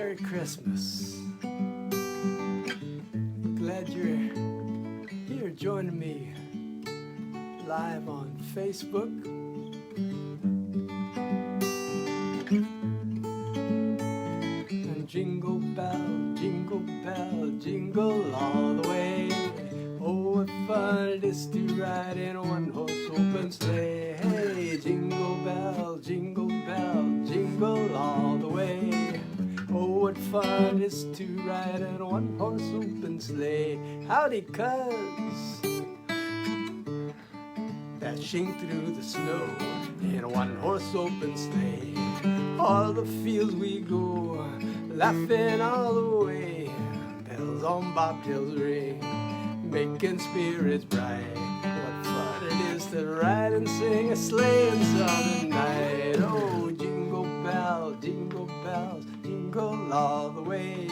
Merry Christmas. Glad you're here joining me live on Facebook. And jingle bell, jingle all the way. Oh, what fun it is to ride in a one-horse open sleigh. Hey, jingle bell, jingle all the way. Oh, what fun it is to ride in a one-horse open sleigh. Howdy, cuz, dashing through the snow in a one-horse open sleigh. All the fields we go, laughing all the way. Bells on bobtails ring, making spirits bright. What fun it is to ride and sing a sleighing song night. Oh, jingle bells, jingle all the way.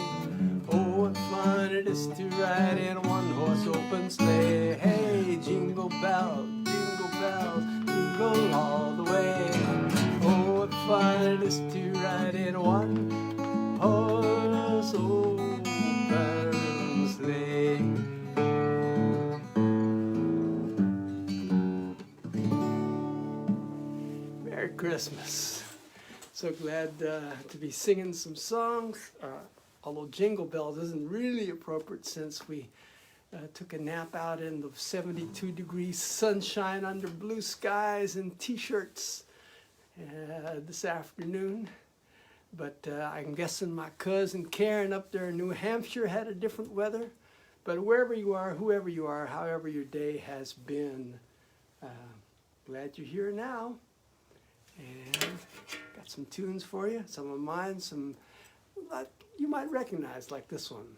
Oh, what fun it is to ride in a one-horse open sleigh. Hey, jingle bells, jingle all the way. Oh, what fun it is to ride in a one-horse open sleigh. Merry Christmas. So glad to be singing some songs, although Jingle Bells isn't really appropriate since we took a nap out in the 72-degree sunshine under blue skies and t-shirts this afternoon. But I'm guessing my cousin Karen up there in New Hampshire had a different weather. But wherever you are, whoever you are, however your day has been, glad you're here now. And got some tunes for you, some of mine, some you might recognize, like this one.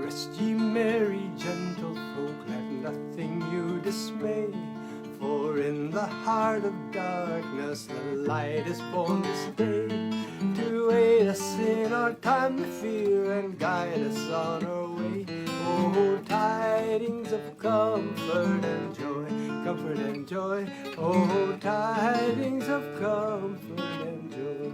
Rest ye merry gentlefolk, let nothing you dismay. For in the heart of darkness the light is born this day, to aid us in our time of fear and guide us on our way. Oh, tidings of comfort and joy, comfort and joy. Oh, tidings of comfort and joy.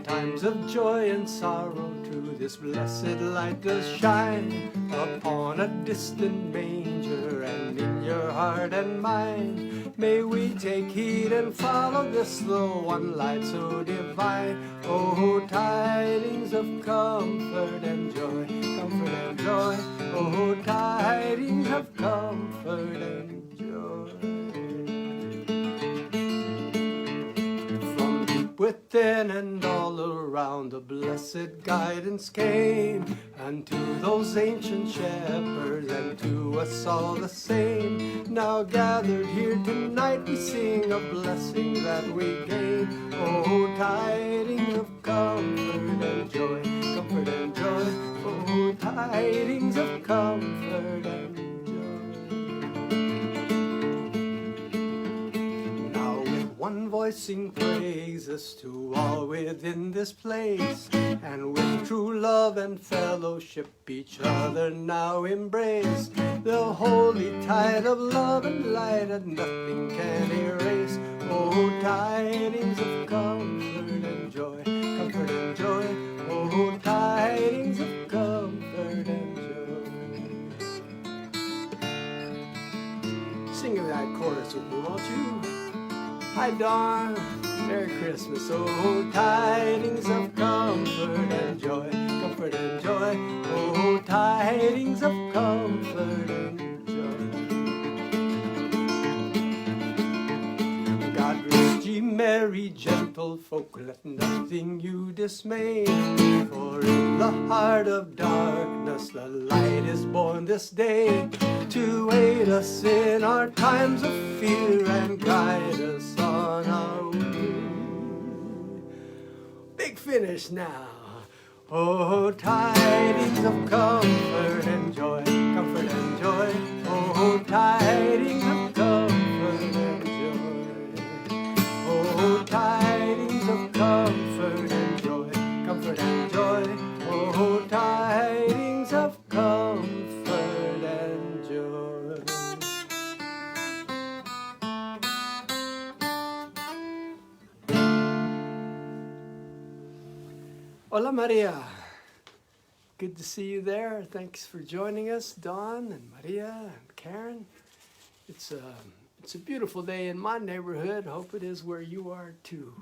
Times of joy and sorrow, to this blessed light does shine upon a distant manger, and in your heart and mind may we take heed and follow this the one light so divine. Oh, tidings of comfort and joy, comfort and joy. Oh, tidings of comfort and joy. Within and all around the blessed guidance came, unto those ancient shepherds and to us all the same. Now gathered here tonight we sing of blessing that we gain. Oh, tidings of comfort and joy, comfort and joy. Oh, tidings of comfort and joy. One voice sing praises to all within this place, and with true love and fellowship each other now embrace. The holy tide of love and light and nothing can erase. Oh, tidings of comfort and joy, comfort and joy. Oh, tidings of comfort and joy. Sing that chorus with me, won't you? Hi, Dawn. Merry Christmas. Oh, tidings of comfort and joy, comfort and joy. Oh, tidings of comfort and joy. God rest ye merry gentlefolk, let nothing you dismay. For in the heart of darkness the light is born this day, to aid us in our times of fear and guide us on on our way. Big finish now. Oh, tidings of comfort and joy, comfort and joy. Oh, tidings of comfort and joy. Oh, tidings of comfort and joy, comfort and joy. Oh, tidings of comfort and joy. Hola, Maria. Good to see you there. Thanks for joining us, Dawn and Maria and Karen. It's a beautiful day in my neighborhood. Hope it is where you are too.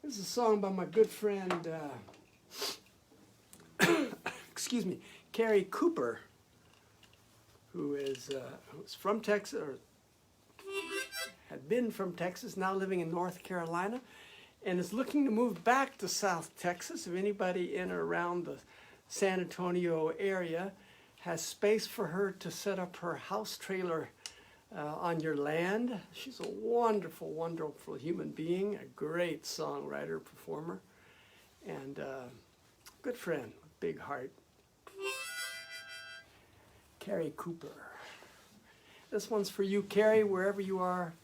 This is a song by my good friend, excuse me, Carrie Cooper, who's from Texas, or had been from Texas, now living in North Carolina, and is looking to move back to South Texas. If anybody in or around the San Antonio area has space for her to set up her house trailer on your land. She's a wonderful, wonderful human being, a great songwriter, performer, and good friend, big heart. Carrie Cooper. This one's for you, Carrie, wherever you are,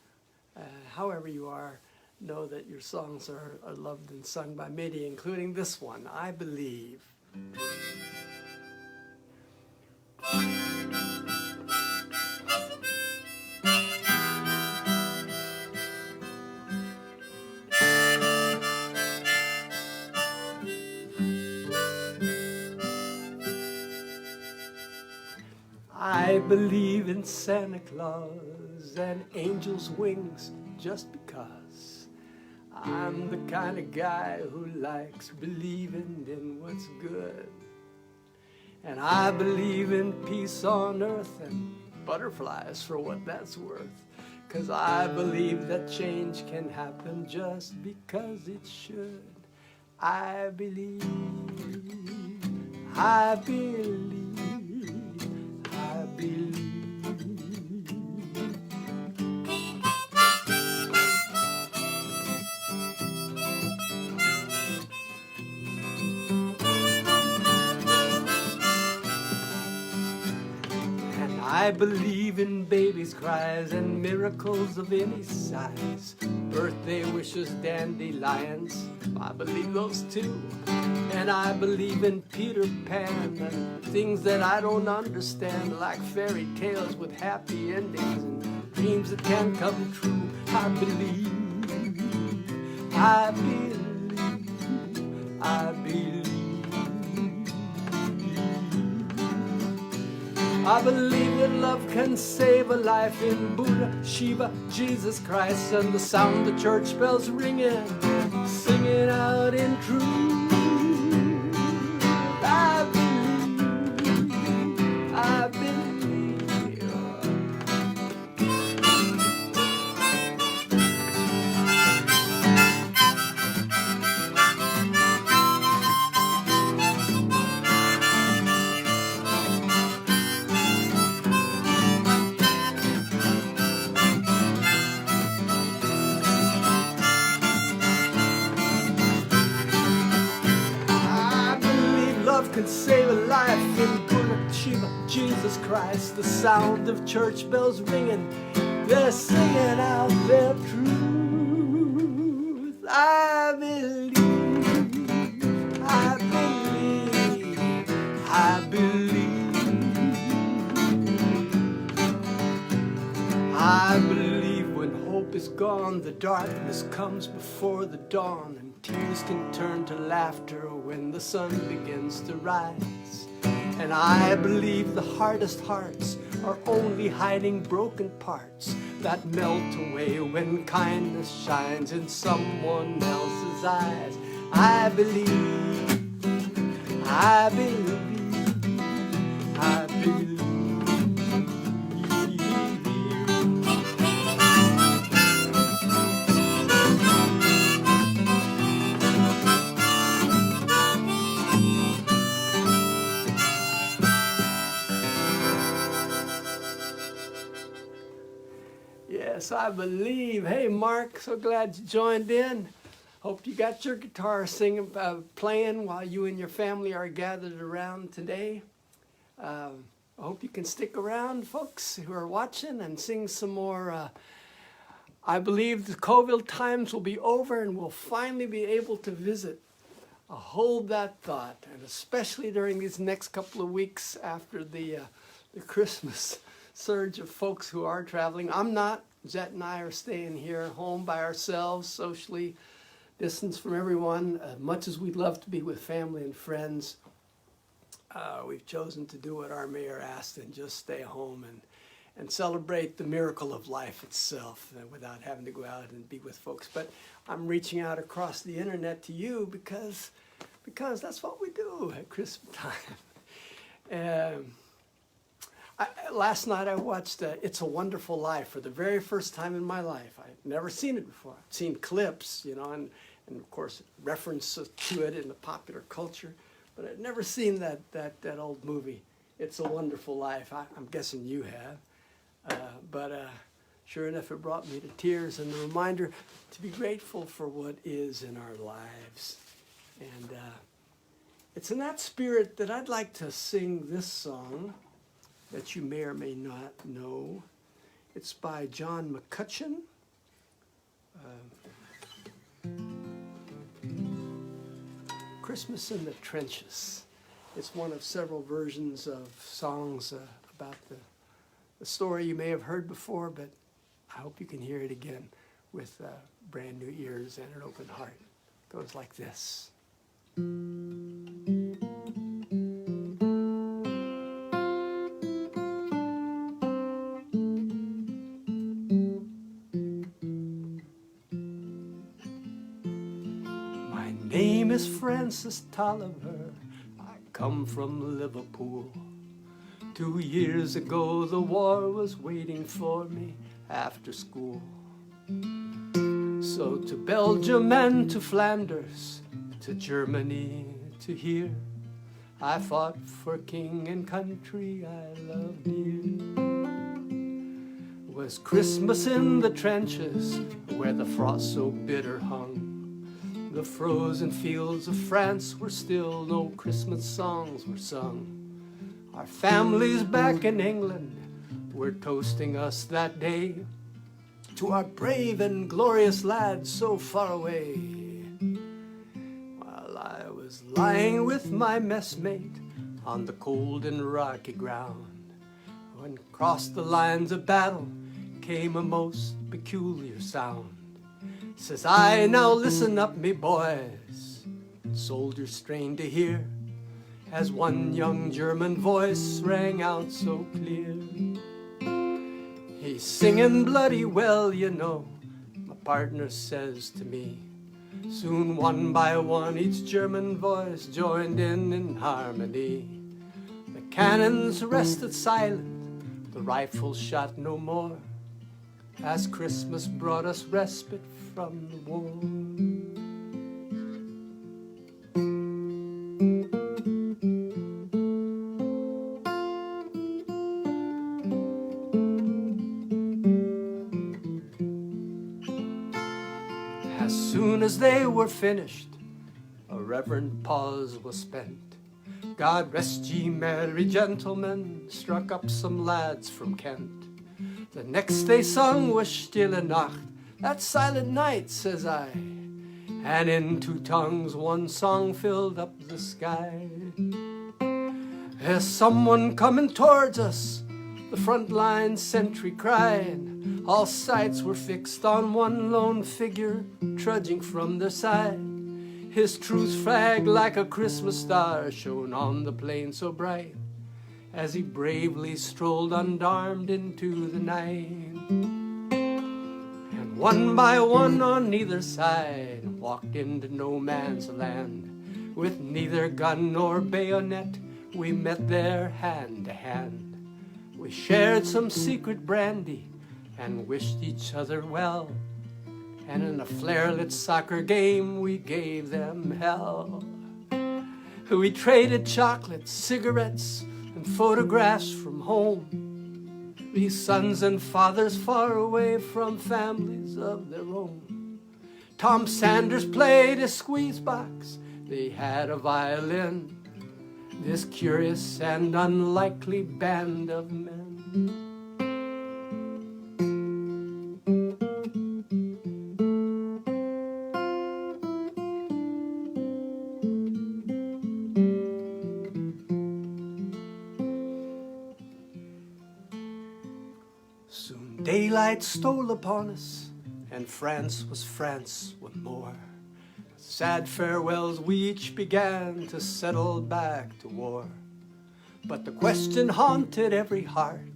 however you are. Know that your songs are loved and sung by many, including this one, I Believe. I believe in Santa Claus and angels' wings just because I'm the kind of guy who likes believing in what's good. And I believe in peace on earth and butterflies for what that's worth. 'Cause I believe that change can happen just because it should. I believe, I believe, I believe. I believe in babies' cries and miracles of any size. Birthday wishes, dandelions, I believe those too. And I believe in Peter Pan and things that I don't understand, like fairy tales with happy endings and dreams that can come true. I believe, I believe, I believe. I believe that love can save a life in Buddha, Shiva, Jesus Christ, and the sound of church bells ringing, singing out in truth. I believe, I believe. Can save a life in Buddha, Shiva, Jesus Christ, the sound of church bells ringing, they're singing out their truth. I believe, I believe, I believe. I believe when hope is gone, the darkness comes before the dawn, and tears can turn to laughter when the sun begins to rise. And I believe the hardest hearts are only hiding broken parts that melt away when kindness shines in someone else's eyes. I believe, I believe, I believe. Yes, I believe. Hey, Mark, so glad you joined in. Hope you got your guitar playing while you and your family are gathered around today. I hope you can stick around, folks who are watching, and sing some more. I believe the COVID times will be over and we'll finally be able to visit. I'll hold that thought, and especially during these next couple of weeks after the Christmas surge of folks who are traveling. I'm not. Jet and I are staying here home by ourselves, socially distanced from everyone. Much as we'd love to be with family and friends, we've chosen to do what our mayor asked and just stay home and celebrate the miracle of life itself without having to go out and be with folks. But I'm reaching out across the internet to you because that's what we do at Christmas time. Last night I watched It's a Wonderful Life for the very first time in my life. I'd never seen it before. I'd seen clips, and of course references to it in the popular culture, but I'd never seen that old movie, It's a Wonderful Life. I'm guessing you have. But sure enough, it brought me to tears and the reminder to be grateful for what is in our lives. And it's in that spirit that I'd like to sing this song that you may or may not know. It's by John McCutcheon. Christmas in the Trenches. It's one of several versions of songs about the story you may have heard before, but I hope you can hear it again with brand new ears and an open heart. It goes like this. My name is Francis Tolliver. I come from Liverpool. 2 years ago the war was waiting for me after school. So to Belgium and to Flanders, to Germany, to here, I fought for king and country I loved dear. It was Christmas in the trenches where the frost so bitter hung. The frozen fields of France were still, no Christmas songs were sung. Our families back in England were toasting us that day to our brave and glorious lads so far away. While I was lying with my messmate on the cold and rocky ground, when across the lines of battle came a most peculiar sound. Says I, now listen up, me boys. Soldiers strained to hear, as one young German voice rang out so clear. He's singing bloody well, you know, my partner says to me. Soon one by one each German voice joined in harmony. The cannons rested silent, the rifles shot no more, as Christmas brought us respite from the war. As soon as they were finished, a reverent pause was spent. God rest ye merry gentlemen, struck up some lads from Kent. The next they sung was Stille Nacht, that silent night, says I, and in two tongues one song filled up the sky. There's someone coming towards us, the front line sentry crying. All sights were fixed on one lone figure trudging from their side. His truce flag like a Christmas star shone on the plain so bright, as he bravely strolled unarmed into the night. And one by one on either side walked into no man's land. With neither gun nor bayonet we met there hand to hand. We shared some secret brandy and wished each other well, and in a flare-lit soccer game we gave them hell. We traded chocolates, cigarettes, and photographs from home. be sons and fathers far away from families of their own. Tom Sanders played a squeeze box, they had a violin, this curious and unlikely band of men. Soon daylight stole upon us, and France was France once more. Sad farewells we each began to settle back to war. But the question haunted every heart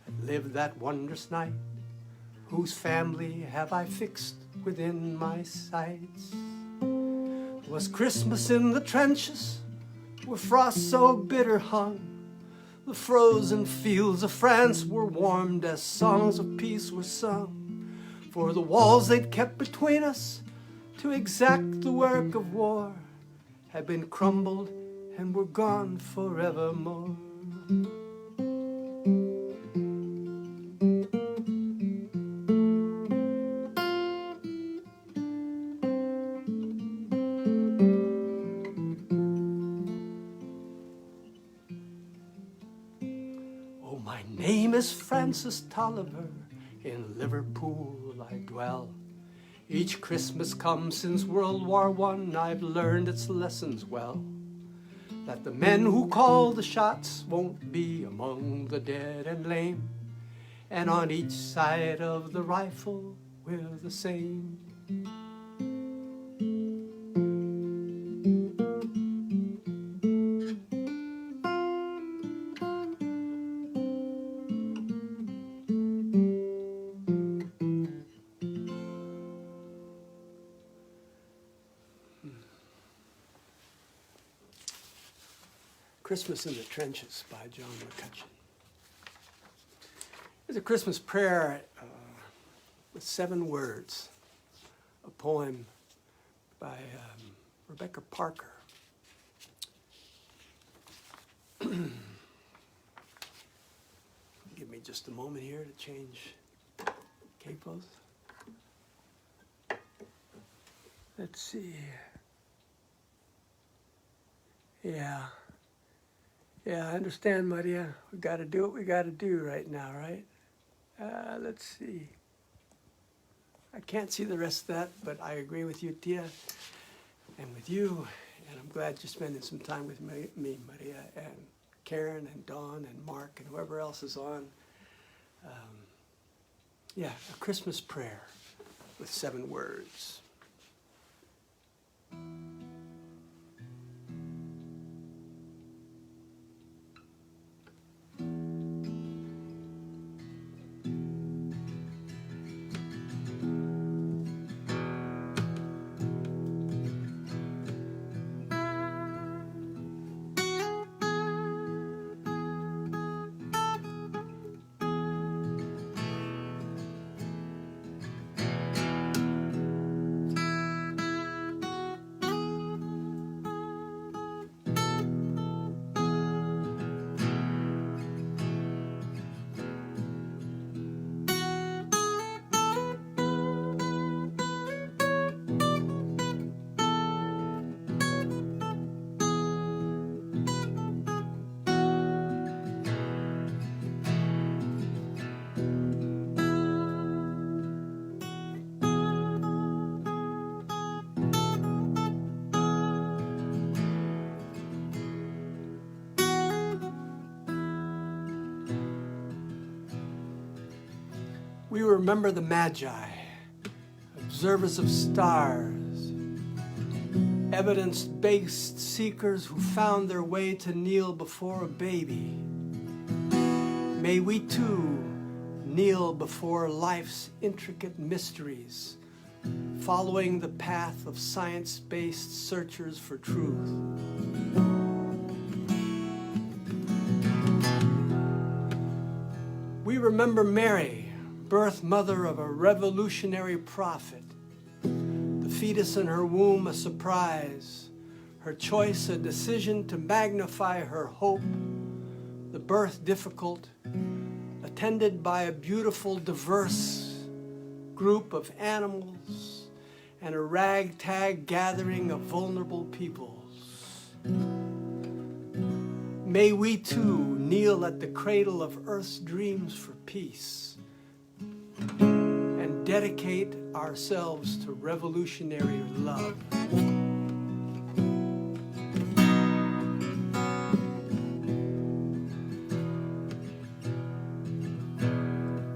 that lived that wondrous night, whose family have I fixed within my sights? 'Twas Christmas in the trenches, where frost so bitter hung. The frozen fields of France were warmed as songs of peace were sung. For the walls they'd kept between us to exact the work of war had been crumbled and were gone forevermore. Oh, my name is Francis Tolliver, in Liverpool I dwell. Each Christmas come since World War I, I've learned its lessons well. That the men who call the shots won't be among the dead and lame, and on each side of the rifle we're the same. Christmas in the Trenches by John McCutcheon. It's a Christmas prayer with 7 words, a poem by Rebecca Parker. Give me just a moment here to change capos. Let's see. Yeah, I understand, Maria. We got to do what we got to do right now, right? Let's see. I can't see the rest of that, but I agree with you, Tia, and with you. And I'm glad you're spending some time with me, Maria, and Karen, and Dawn, and Mark, and whoever else is on. A Christmas prayer with 7 words. We remember the Magi, observers of stars, evidence-based seekers who found their way to kneel before a baby. May we too kneel before life's intricate mysteries, following the path of science-based searchers for truth. We remember Mary, birth mother of a revolutionary prophet, the fetus in her womb a surprise, her choice a decision to magnify her hope, the birth difficult, a attended by a beautiful, diverse group of animals and a ragtag gathering of vulnerable peoples. May we too kneel at the cradle of Earth's dreams for peace and dedicate ourselves to revolutionary love.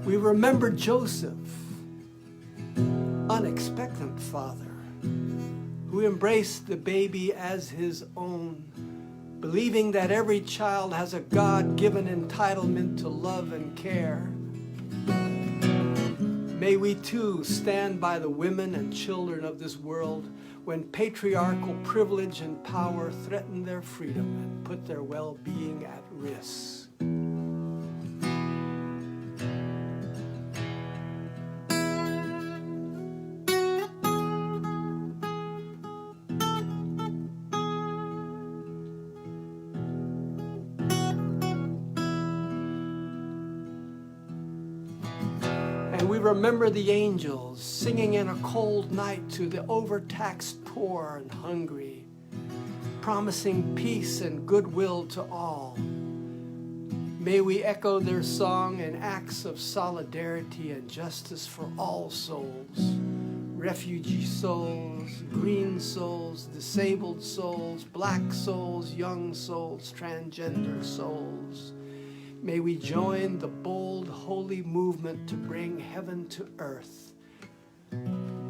We remember Joseph, unexpectant father, who embraced the baby as his own, believing that every child has a God-given entitlement to love and care. May we too stand by the women and children of this world when patriarchal privilege and power threaten their freedom and put their well-being at risk. And we remember the angels singing in a cold night to the overtaxed poor and hungry, promising peace and goodwill to all. May we echo their song in acts of solidarity and justice for all souls, refugee souls, green souls, disabled souls, black souls, young souls, transgender souls. May we join the bold, holy movement to bring heaven to earth.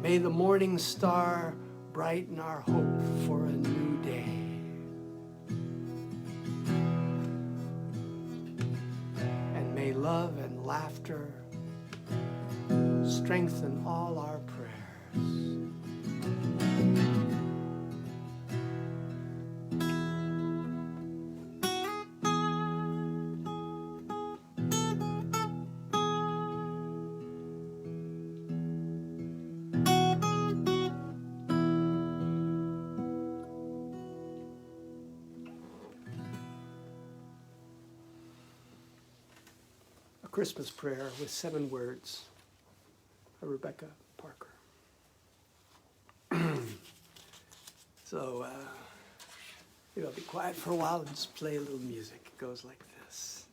May the morning star brighten our hope for a new day. And may love and laughter strengthen all our prayers. Christmas Prayer with 7 words by Rebecca Parker. So maybe I'll be quiet for a while and just play a little music. It goes like this.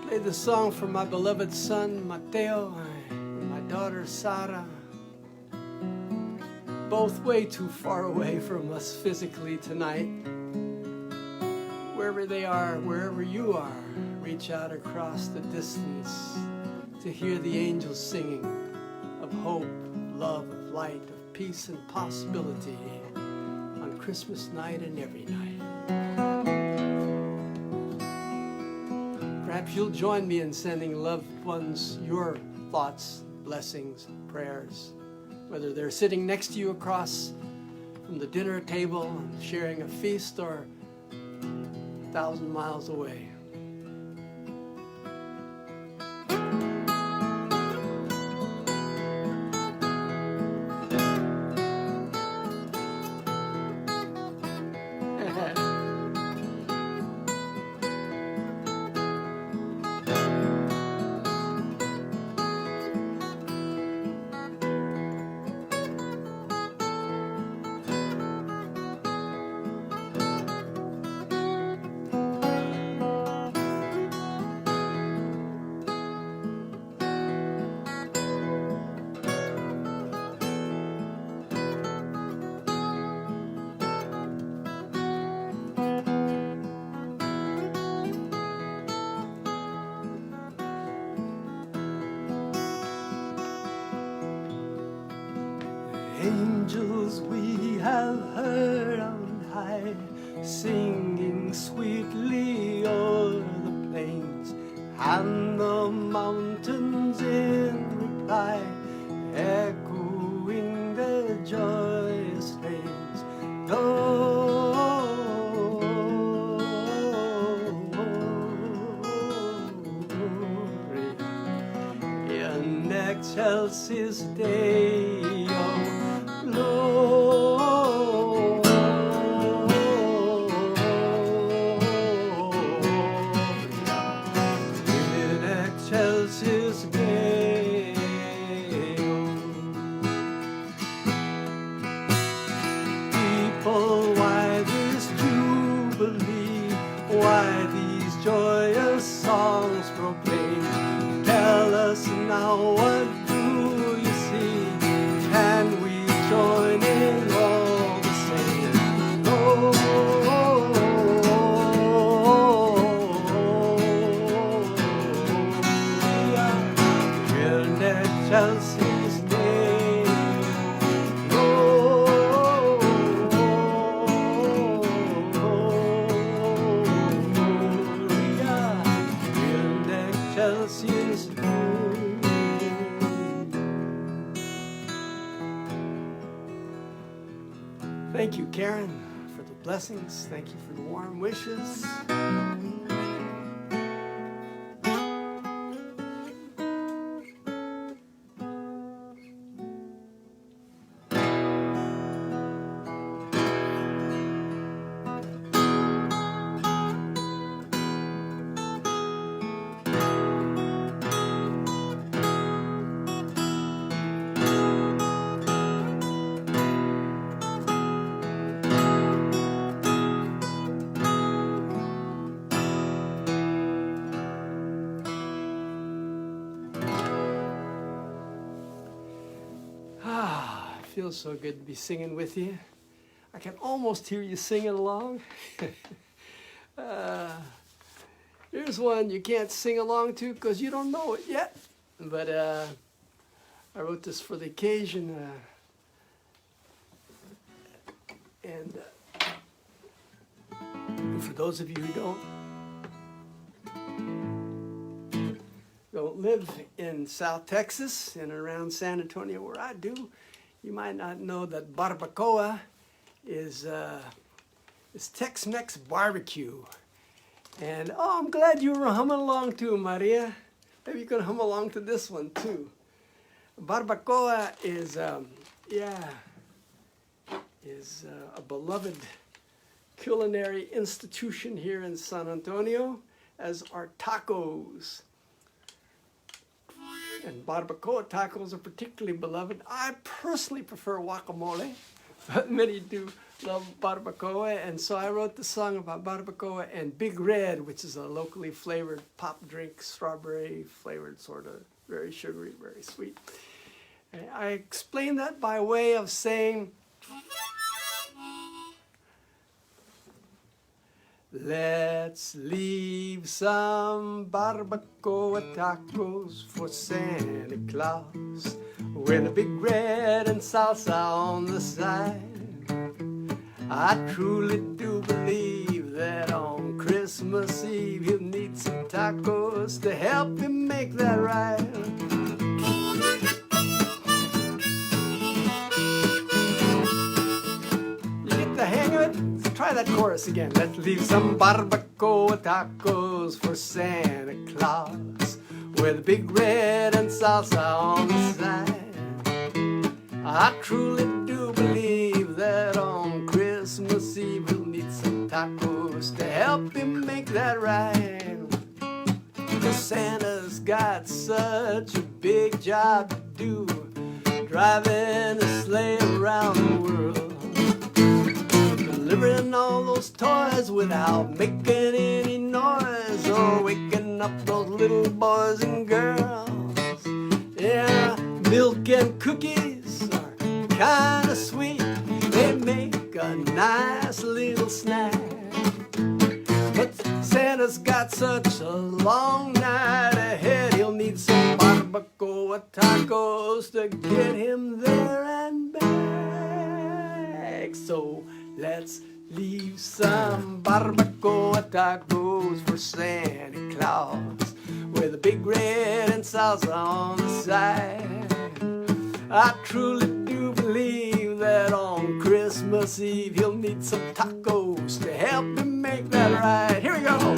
Play the song for my beloved son, Mateo, and my daughter, Sara. Both way too far away from us physically tonight. Wherever they are, wherever you are, reach out across the distance to hear the angels singing of hope, of love, of light, of peace and possibility on Christmas night and every night. Perhaps you'll join me in sending loved ones your thoughts, blessings, prayers, whether they're sitting next to you across from the dinner table and sharing a feast or 1,000 miles away. Angels we have heard on high, singing sweetly o'er the plains, and the mountains in reply, echoing their joyous strains. Gloria in excelsis Deo, Gloria in excelsis Deo. People, why this jubilee? Why these joyous songs proclaim? Tell us now, what do you see? Can we join in all the same? Gloria in excelsis Thank you, Karen, for the blessings. Thank you for the warm wishes. Feels so good to be singing with you. I can almost hear you singing along. Here's one you can't sing along to because you don't know it yet. But I wrote this for the occasion. And for those of you who don't live in South Texas and around San Antonio where I do, you might not know that barbacoa is Tex-Mex barbecue. And oh, I'm glad you were humming along too, Maria. Maybe you can hum along to this one too. Barbacoa is a beloved culinary institution here in San Antonio, as are tacos. And barbacoa tacos are particularly beloved. I personally prefer guacamole, but many do love barbacoa. And so I wrote the song about barbacoa and Big Red, which is a locally flavored pop drink, strawberry flavored, sort of very sugary, very sweet. And I explain that by way of saying, let's leave some barbacoa tacos for Santa Claus with a big red and salsa on the side. I truly do believe that on Christmas Eve he'll need some tacos to help him make that right. You get the hang of it? Try that chorus again. Let's leave some barbacoa tacos for Santa Claus with big red and salsa on the side. I truly do believe that on Christmas Eve we'll need some tacos to help him make that right. 'Cause Santa's got such a big job to do, driving a sleigh around the world, delivering all those toys without making any noise or waking up those little boys and girls. Yeah, milk and cookies are kind of sweet. They make a nice little snack. But Santa's got such a long night ahead, he'll need some barbacoa tacos to get him there and back. So let's leave some barbacoa tacos for Santa Claus with a big red and salsa on the side. I truly do believe that on Christmas Eve he'll need some tacos to help him make that right. Here we go.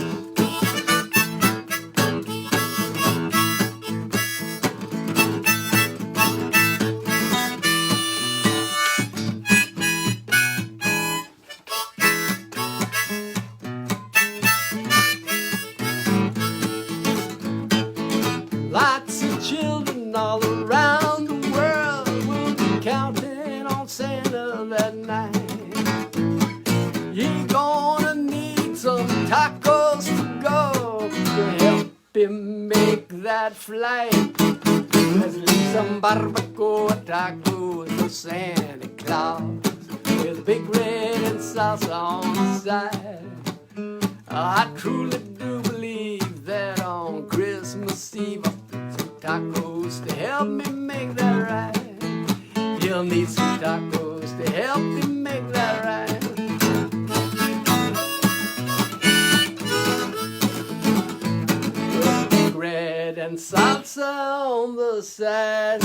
Lots of children all around the world will be counting on Santa that night. You're gonna need some tacos to go to help him make that flight. Let's leave some barbacoa tacos for Santa Claus with a big red and salsa on the side. I truly do believe that on Christmas Eve I'll put some tacos to help me make that right. You'll need some tacos to help me make that right. With big red and salsa on the side.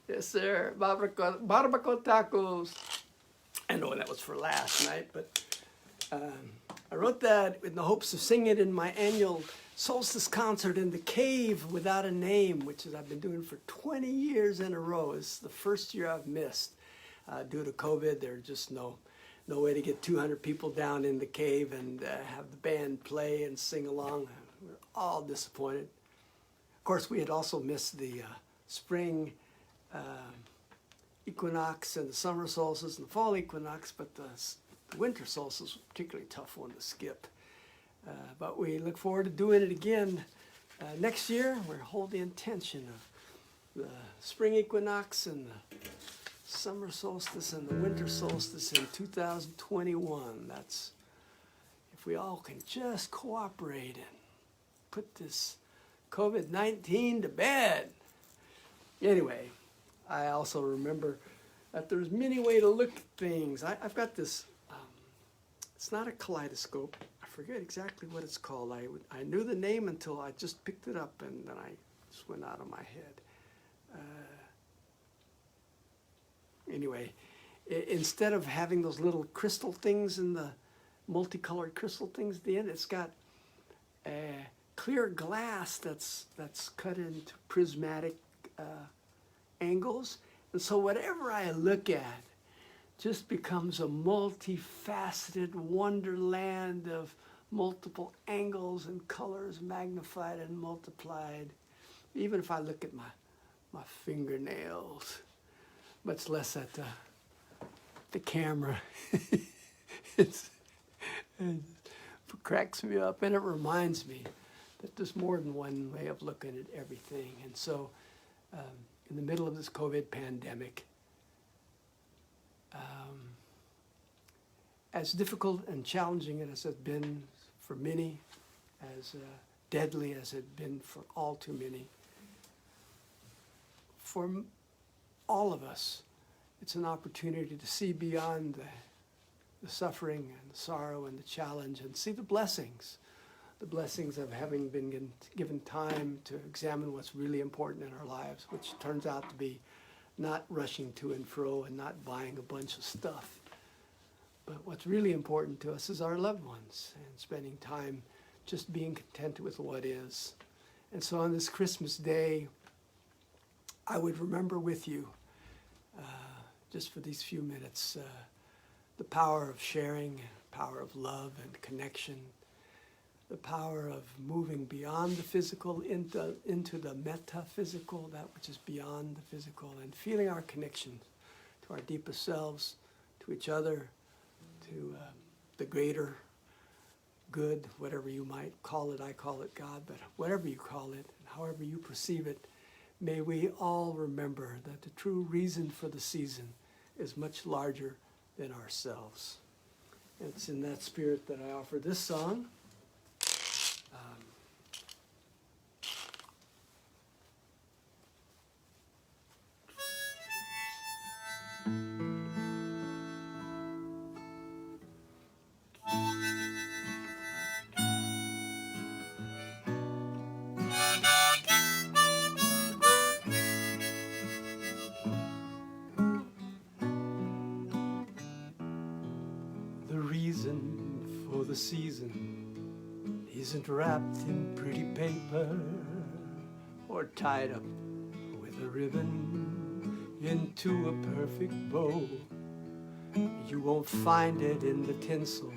Yes, sir. Barbacoa tacos. I know that was for last night, but I wrote that in the hopes of singing it in my annual solstice concert in the cave without a name, which is I've been doing for 20 years in a row. It's the first year I've missed due to COVID. There's just no way to get 200 people down in the cave and have the band play and sing along. We're all disappointed. Of course, we had also missed the spring equinox and the summer solstice and the fall equinox, but the winter solstice was a particularly tough one to skip. But we look forward to doing it again next year. We're holding the intention of the spring equinox and the summer solstice and the winter solstice in 2021. That's if we all can just cooperate and put this COVID-19 to bed. Anyway, I also remember that there's many ways to look at things. I've got this, it's not a kaleidoscope. I forget exactly what it's called. I knew the name until I just picked it up and then I just went out of my head. Anyway, instead of having those little crystal things in the multicolored crystal things at the end, it's got clear glass that's cut into prismatic angles, and so whatever I look at just becomes a multifaceted wonderland of multiple angles and colors magnified and multiplied. Even if I look at my fingernails, much less at the camera, it cracks me up, and it reminds me that there's more than one way of looking at everything. And so in the middle of this COVID pandemic, as difficult and challenging as it's been for many, as deadly as it's been for all too many, for all of us, it's an opportunity to see beyond the suffering and the sorrow and the challenge and see the blessings of having been given time to examine what's really important in our lives, which turns out to be not rushing to and fro and not buying a bunch of stuff. But what's really important to us is our loved ones and spending time just being content with what is. And so on this Christmas day, I would remember with you, just for these few minutes, the power of sharing, power of love and connection, the power of moving beyond the physical into the metaphysical, that which is beyond the physical, and feeling our connection to our deepest selves, to each other, to the greater good, whatever you might call it. I call it God, but whatever you call it, however you perceive it, may we all remember that the true reason for the season is much larger than ourselves. And it's in that spirit that I offer this song. the season isn't wrapped in pretty paper or tied up with a ribbon into a perfect bow. You won't find it in the tinsel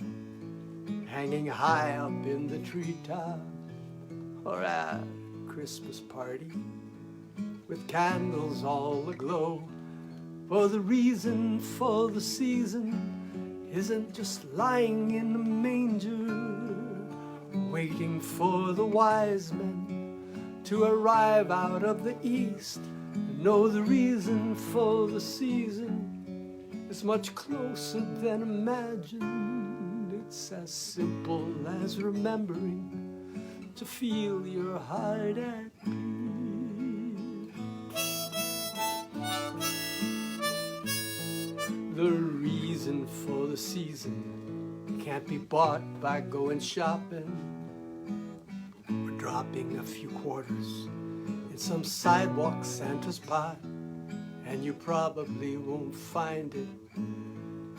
hanging high up in the treetop, or at a Christmas party with candles all aglow. For the reason for the season isn't just lying in a manger, waiting for the wise men to arrive out of the east. No, the reason for the season is much closer than imagined. It's as simple as remembering to feel your heart at peace. The reason for the season can't be bought by going shopping or dropping a few quarters in some sidewalk Santa's pot. And you probably won't find it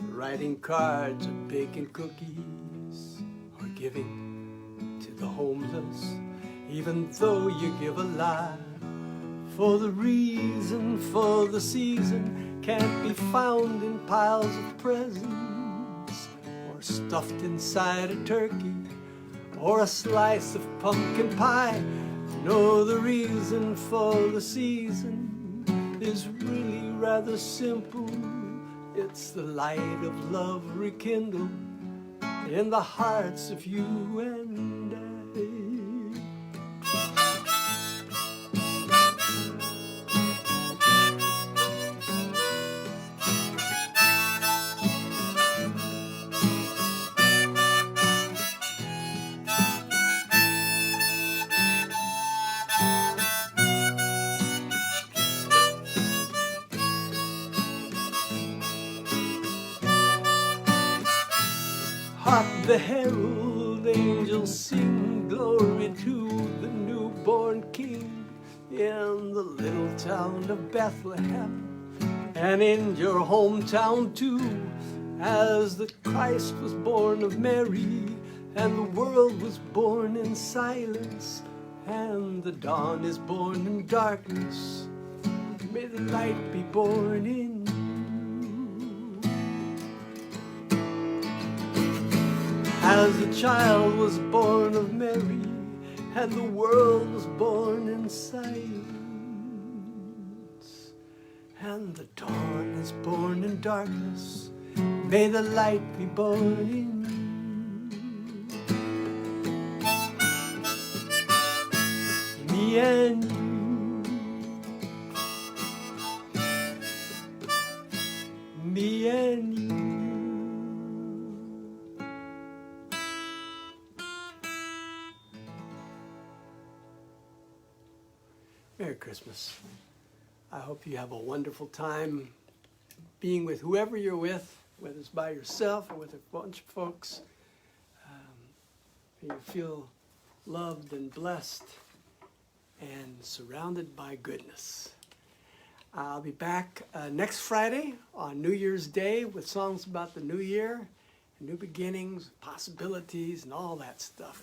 writing cards or baking cookies or giving to the homeless, even though you give a lot. For the reason for the season can't be found in piles of presents or stuffed inside a turkey or a slice of pumpkin pie. No, the reason for the season is really rather simple. It's the light of love rekindled in the hearts of you and I. Hark the herald angels sing glory to the newborn King in the little town of Bethlehem, and in your hometown too, as the Christ was born of Mary, and the world was born in silence, and the dawn is born in darkness. May the light be born in you. As a child was born of Mary, and the world was born in silence, and the dawn is born in darkness. May the light be born in you. Me and you. Me and you. Merry Christmas. I hope you have a wonderful time being with whoever you're with, whether it's by yourself or with a bunch of folks. May you feel loved and blessed and surrounded by goodness. I'll be back next Friday on New Year's Day with songs about the new year, new beginnings, possibilities, and all that stuff.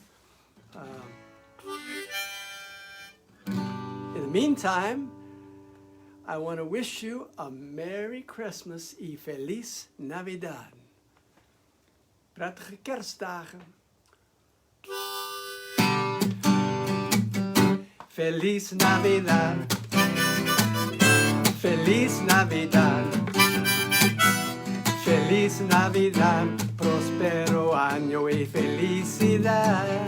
In the meantime, I want to wish you a Merry Christmas y Feliz Navidad. Prettige kerstdagen. Feliz Navidad. Feliz Navidad. Feliz Navidad. Prospero año y felicidad.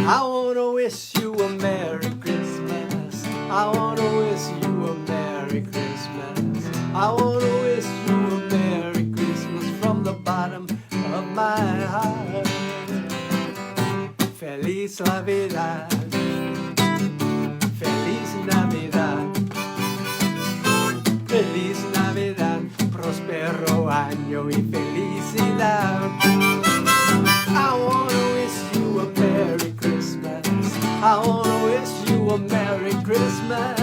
I want to wish you a Merry Christmas. I want to wish you a Merry Christmas. I want to wish you a Merry Christmas from the bottom of my heart. Feliz Navidad. Feliz Navidad. Feliz Navidad. Prospero año y felicidad. I want to wish you a Merry Christmas. I want to wish you a Merry Christmas.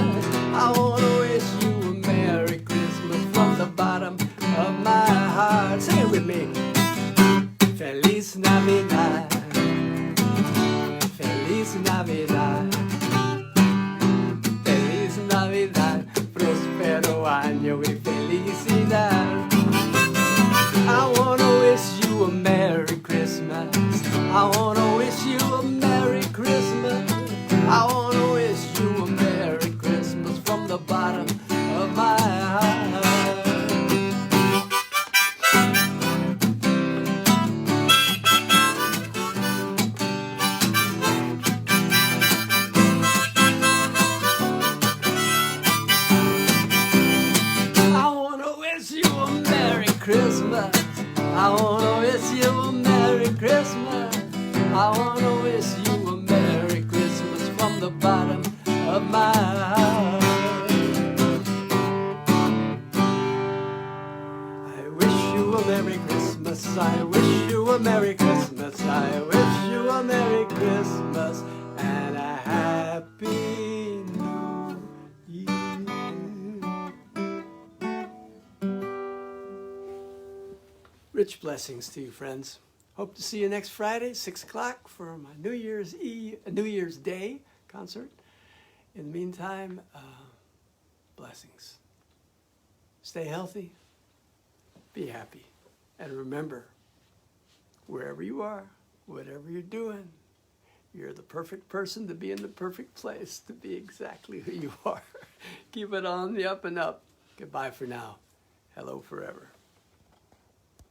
I want to wish you a Merry Christmas from the bottom of my heart. Say it with me. Feliz Feliz Navidad. Feliz Navidad, próspero año y felicidad. I wanna wish you a Merry Christmas. I wanna wish you a Merry Christmas. I wanna wish you a Merry Christmas from the bottom of my heart. I wanna wish you a Merry Christmas. I wanna wish you a Merry Christmas. I wanna wish you a Merry Christmas from the bottom of my heart. I wish you a Merry Christmas. I wish you a Merry Christmas. I wish you a Merry Christmas and a Happy New Year. Rich blessings to you, friends. Hope to see you next Friday, 6 o'clock, for my New Year's Day concert. In the meantime, blessings. Stay healthy, be happy, and remember, wherever you are, whatever you're doing, you're the perfect person to be in the perfect place to be exactly who you are. Keep it on the up and up. Goodbye for now. Hello forever.